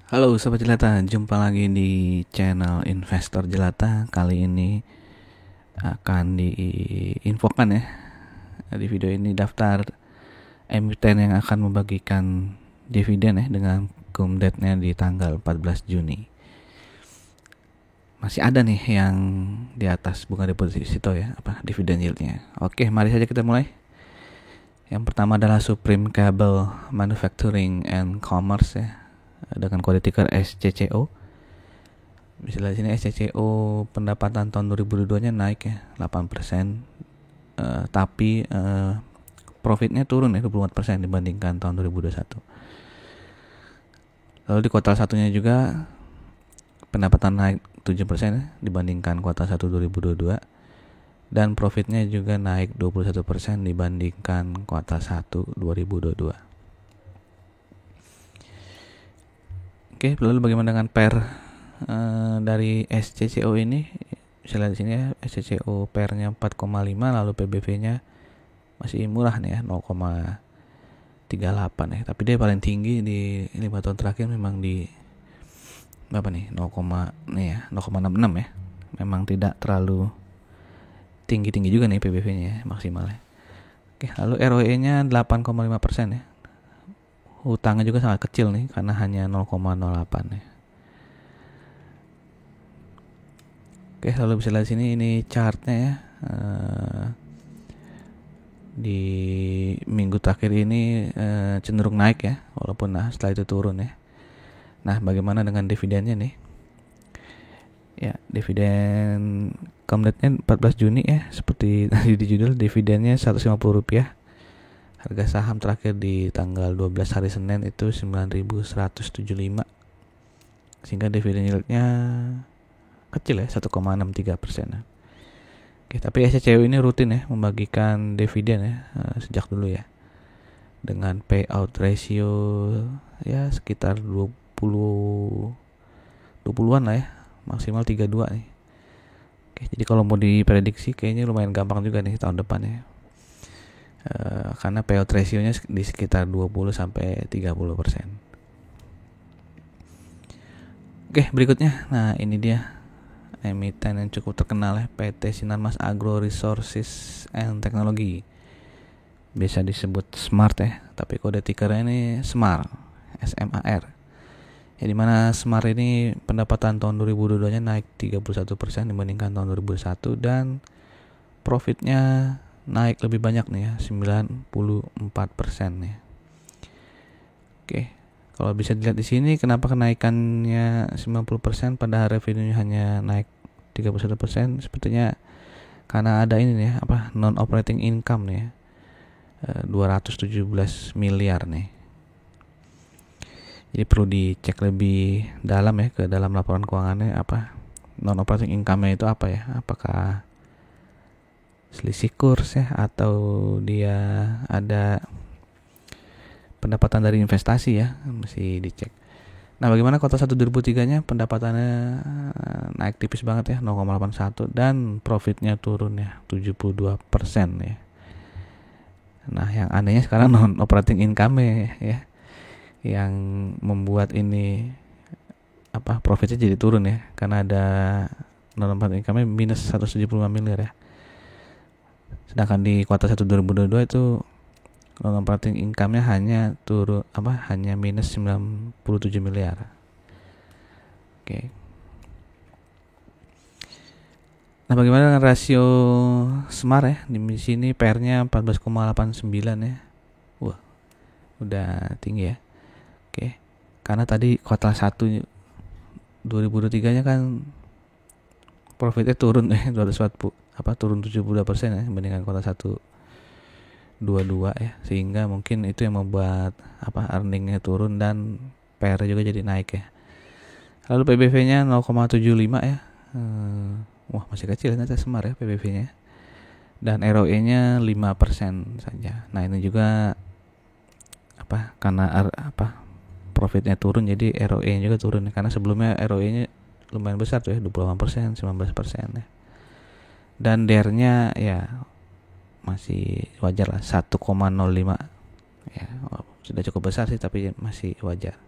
Halo Sobat Jelata, jumpa lagi di channel Investor Jelata. Kali ini akan diinfokan ya di video ini daftar emiten yang akan membagikan dividen ya dengan cum date-nya di tanggal 14 Juni. Masih ada nih yang di atas bunga deposito ya, dividen yield-nya. Oke, mari saja kita mulai. Yang pertama adalah Supreme Cable Manufacturing and Commerce ya, dengan kode ticker SCCO. Bisa lihat sini SCCO pendapatan tahun 2022-nya naik ya 8%, tapi profitnya turun ya 24% dibandingkan tahun 2021. Lalu di kuartal satunya juga pendapatan naik 7% ya, dibandingkan kuartal 1 2022, dan profitnya juga naik 21% dibandingkan kuartal 1 2022. Oke, lalu bagaimana dengan PER dari SCCO ini? Bisa lihat di sini ya, SCCO PER-nya 4,5, lalu PBV-nya masih murah nih ya, 0,38 ya. Tapi dia paling tinggi di 5 tahun terakhir memang di 0,66 ya. Memang tidak terlalu tinggi-tinggi juga nih PBV-nya ya, maksimalnya. Oke, lalu ROE-nya 8,5% ya. Hutangnya juga sangat kecil nih karena hanya 0,08 ya. Oke, lalu bisa lihat sini ini chartnya ya. Di minggu terakhir ini cenderung naik ya, walaupun setelah itu turun ya. Nah, bagaimana dengan dividennya nih? Ya, dividen cum date-nya 14 Juni ya, seperti tadi di judul, dividennya Rp150. Harga saham terakhir di tanggal 12 hari Senin itu 9.175. Sehingga dividen yield-nya kecil ya, 1,63%. Oke, tapi SCCO ini rutin ya membagikan dividen ya, sejak dulu ya, dengan payout ratio ya sekitar 20-an lah ya, maksimal 32 nih. Oke, jadi kalau mau diprediksi kayaknya lumayan gampang juga nih tahun depan ya, karena payout ratio-nya di sekitar 20-30%. Oke, berikutnya, nah ini dia emiten yang cukup terkenal ya, PT Sinarmas Agro Resources and Technology, biasa disebut SMART ya, tapi kode tickernya ini SMAR, SMAR ya, dimana SMAR ini pendapatan tahun 2022 nya naik 31% dibandingkan tahun 2021, dan profitnya naik lebih banyak nih ya, 94% ya. Oke, kalau bisa dilihat di sini kenapa kenaikannya 90% padahal revenue hanya naik 31%, sepertinya karena ada ini nih ya, non operating income nih ya, 217 miliar nih. Jadi perlu dicek lebih dalam ya ke dalam laporan keuangannya, non operating income-nya itu apa ya? Apakah selisih kurs ya, atau dia ada pendapatan dari investasi ya, mesti dicek. Nah, bagaimana kuartal 1 2003-nya pendapatannya naik tipis banget ya, 0,81, dan profitnya turun ya 72% ya. Nah, yang anehnya sekarang non operating income ya, yang membuat ini profitnya jadi turun ya, karena ada non operating income minus 175 miliar ya. Sedangkan di kuartal 1 2022 itu non operating income-nya hanya hanya minus 97 miliar. Oke. Nah, bagaimana dengan rasio SMAR ya? Di sini PR-nya 14,89 ya. Wah, udah tinggi ya. Oke. Karena tadi kuartal 1 2023-nya kan profitnya turun ya, turun 72% ya dibandingkan kuartal 1 22 ya, sehingga mungkin itu yang membuat earningnya turun dan PR juga jadi naik ya. Lalu PBV-nya 0,75 ya, wah masih kecil ternyata SMAR ya PBV-nya, dan ROE-nya 5% saja. Nah, ini juga karena profitnya turun, jadi ROE-nya juga turun ya, karena sebelumnya ROE-nya lumayan besar tuh ya, 28%, 19% ya. Dan DER-nya ya masih wajar lah, 1,05 ya, sudah cukup besar sih tapi masih wajar.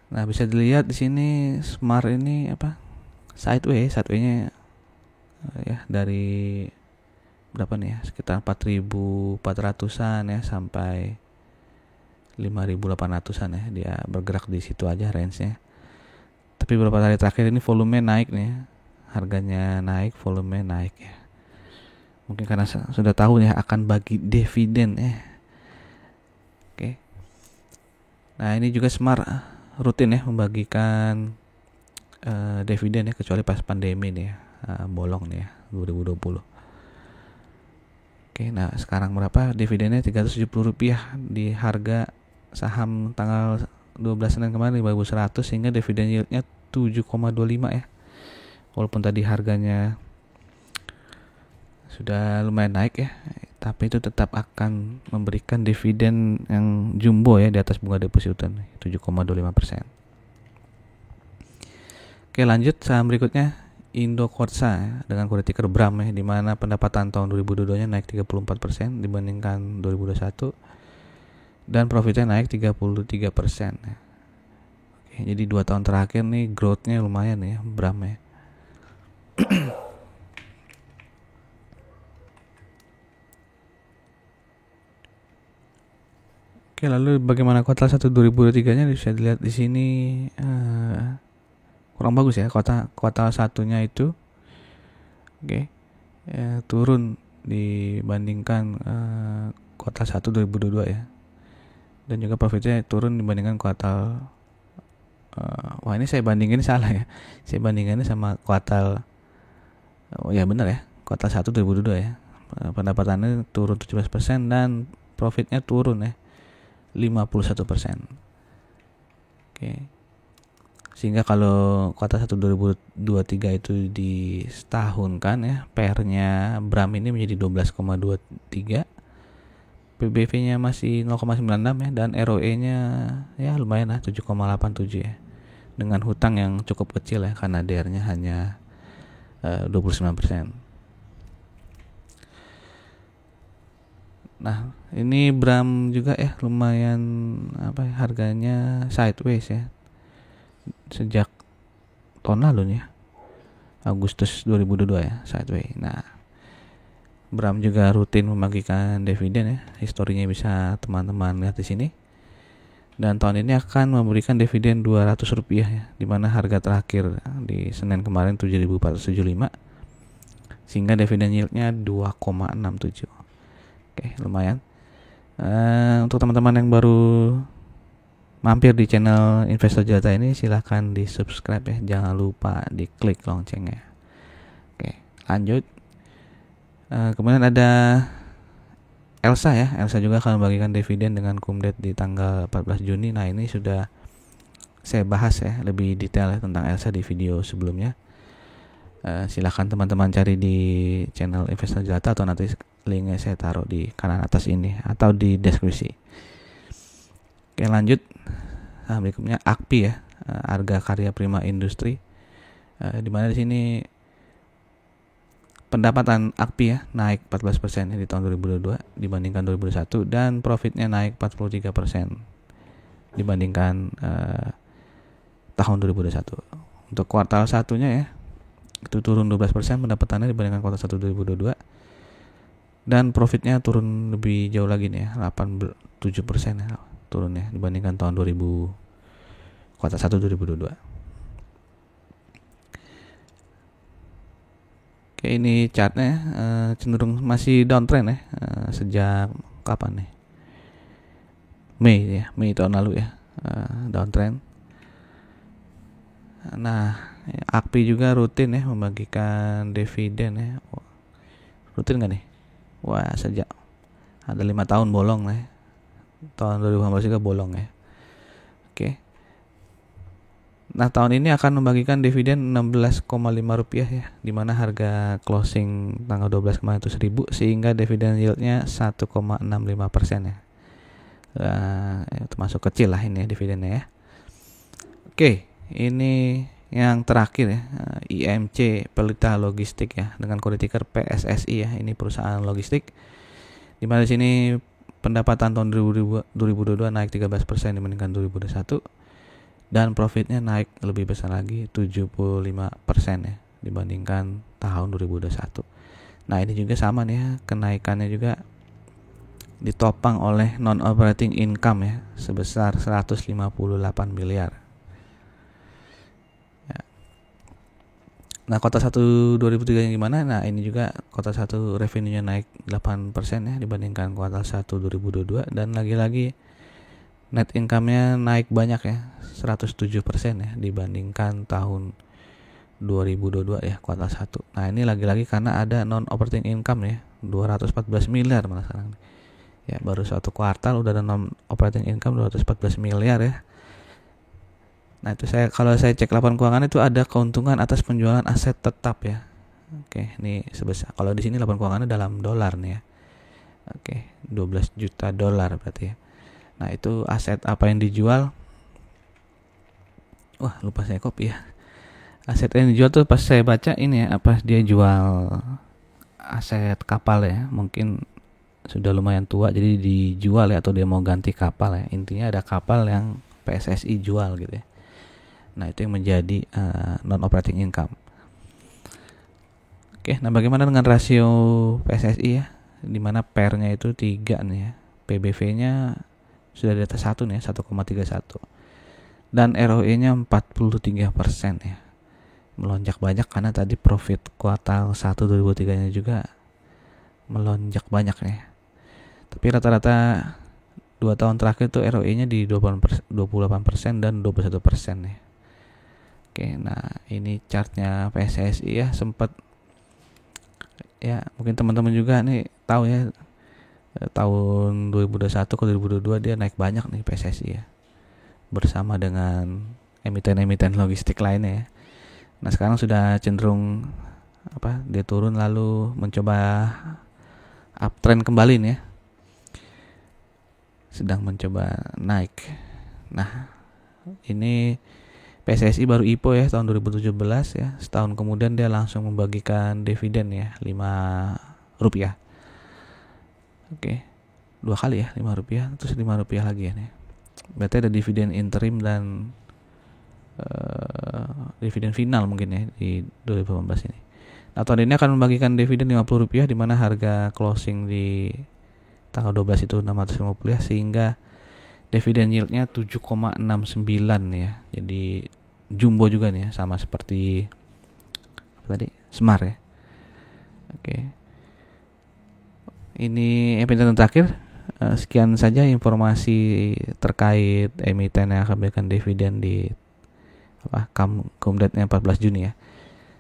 Nah, bisa dilihat di sini Smart ini sideway-nya ya dari berapa nih ya? Sekitar 4.400-an ya sampai 5.800-an ya. Dia bergerak di situ aja range-nya. Tapi beberapa hari terakhir ini volume naik nih ya. Harganya naik, volume naik ya. Mungkin karena sudah tahu ya akan bagi dividen ya. Oke. Nah, ini juga Smart rutin ya membagikan dividen ya, kecuali pas pandemi nih ya. Bolong nih ya 2020. Oke, nah sekarang berapa dividennya? Rp370 di harga saham tanggal 12 Senin kemarin 5.100, sehingga dividen yieldnya 7,25 ya. Walaupun tadi harganya sudah lumayan naik ya, tapi itu tetap akan memberikan dividen yang jumbo ya, di atas bunga deposito 7,25%. Oke, lanjut saham berikutnya Indokorsa ya, dengan kode ticker BRAM ya, di mana pendapatan tahun 2022-nya naik 34% dibandingkan 2021 dan profitnya naik 33% ya. Oke, jadi 2 tahun terakhir nih growth-nya lumayan ya BRAM ya. Oke, lalu bagaimana kuartal 1 2023-nya bisa dilihat di sini kurang bagus ya kuartal satunya itu. Oke. Turun dibandingkan kuartal 1 2022 ya. Dan juga profitnya turun dibandingkan kuartal ini saya bandingin salah ya. Saya bandingannya sama kuartal ya benar ya. Kuartal 1 2022 ya. Pendapatannya turun 17% dan profitnya turun ya 51%. Oke. Sehingga kalau kuartal 1 2023 itu di setahunkan ya, PR-nya BRAM ini menjadi 12,23, PBV-nya masih 0,96 ya, dan ROE-nya ya lumayan lah 7,87 ya. Dengan hutang yang cukup kecil ya, karena DR-nya hanya 29%. Nah, ini BRAM juga ya lumayan harganya sideways ya. Sejak tahun lalu nih ya, Agustus 2022 ya, sideway. Nah, BRAM juga rutin membagikan dividen ya, historinya bisa teman-teman lihat di sini. Dan tahun ini akan memberikan dividen Rp200 ya, di mana harga terakhir di Senin kemarin 7.475, sehingga dividen yieldnya 2,67. Oke, lumayan. Untuk teman-teman yang baru mampir di channel Investor Jelata ini, silahkan di subscribe ya, jangan lupa diklik loncengnya. Oke, lanjut. Kemudian ada Elsa ya. Elsa juga akan membagikan dividen dengan cum-date di tanggal 14 Juni. Nah, ini sudah saya bahas ya lebih detail ya tentang Elsa di video sebelumnya. Silahkan teman-teman cari di channel Investor Jelata, atau nanti linknya saya taruh di kanan atas ini atau di deskripsi. Oke, lanjut. Nah, berikutnya AKPI ya, Arga Karya Prima Industri, di mana di sini pendapatan AKPI ya naik 14% ya di tahun 2022 dibandingkan 2021, dan profitnya naik 43% dibandingkan tahun 2021. Untuk kuartal satunya ya, itu turun 12% pendapatannya dibandingkan kuartal 1 2022, dan profitnya turun lebih jauh lagi nih ya, 87% ya turunnya dibandingkan tahun kuartal 1 2022. Oke, ini chartnya cenderung masih downtrend ya, sejak kapan nih? Mei tahun lalu ya, downtrend. Nah, AKPI juga rutin ya membagikan dividen ya. Rutin nggak nih? Wah, sejak ada 5 tahun bolong nih. Tahun 2018 juga bolong ya. Oke. Nah, tahun ini akan membagikan dividen Rp16,5 ya, di mana harga closing tanggal 12 kemarin itu 1.000, sehingga dividen yieldnya 1,65% ya. Termasuk kecil lah ini dividennya ya. Oke, ini yang terakhir ya, IMC Pelita Logistik ya, dengan kode ticker PSSI ya. Ini perusahaan logistik, di mana di sini pendapatan tahun 2022 naik 13% dibandingkan 2021, dan profitnya naik lebih besar lagi 75% ya dibandingkan tahun 2021. Nah ini juga sama nih ya, kenaikannya juga ditopang oleh non operating income ya sebesar 158 miliar. Ya. Nah kuartal 1 2003 yang gimana? Nah ini juga kuartal 1 revenue-nya naik 8% ya dibandingkan kuartal 1 2022, dan lagi-lagi net income-nya naik banyak ya 107% ya dibandingkan tahun 2022 ya kuartal 1. Nah ini lagi-lagi karena ada non operating income ya 214 miliar malah sekarang. Ya baru satu kuartal udah ada non operating income 214 miliar ya. Nah itu kalau saya cek laporan keuangan itu ada keuntungan atas penjualan aset tetap ya. Oke, ini sebesar, kalau di sini laporan keuangannya dalam dolar nih ya. Oke, 12 juta dolar berarti ya. Nah itu aset apa yang dijual? Wah lupa saya copy ya. Aset yang dijual tuh pas saya baca ini ya, apa dia jual aset kapal ya, mungkin sudah lumayan tua jadi dijual ya, atau dia mau ganti kapal ya. Intinya ada kapal yang PSSI jual gitu ya. Nah itu yang menjadi non operating income. Oke, nah bagaimana dengan rasio PSSI ya, dimana PER-nya itu 3 nih ya, PBV-nya sudah di atas 1 nih ya, 1,31, dan ROE-nya 43% ya, melonjak banyak karena tadi profit kuartal 1 2003 nya juga melonjak banyak nih. Tapi rata-rata 2 tahun terakhir tuh ROE-nya di 28% dan 21% nih. Oke, nah ini chartnya PSSI ya, sempat ya mungkin teman-teman juga nih tahu ya, tahun 2021 ke 2022 dia naik banyak nih PSSI ya, bersama dengan emiten-emiten logistik lainnya ya. Nah sekarang sudah cenderung dia turun lalu mencoba uptrend kembali nih ya, sedang mencoba naik. Nah ini PSSI baru IPO ya tahun 2017 ya, setahun kemudian dia langsung membagikan dividen ya 5 rupiah. Oke, 2 kali ya 5 rupiah, terus 5 rupiah lagi ya nih. Berarti ada dividen interim dan dividen final mungkin ya di 2018 ini. Nah tahun ini akan membagikan dividen 50 rupiah, di mana harga closing di tanggal 12 itu 650 ya, sehingga dividen yieldnya 7,69 ya. Jadi jumbo juga nih ya, sama seperti Smart ya. Oke. Ini emiten terakhir. Sekian saja informasi terkait emiten yang akan memberikan dividen di Kumdatnya 14 Juni ya.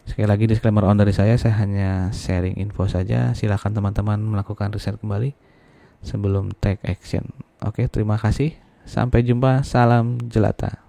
Sekali lagi disclaimer on dari saya hanya sharing info saja. Silakan teman-teman melakukan riset kembali sebelum take action. Oke, terima kasih. Sampai jumpa. Salam jelata.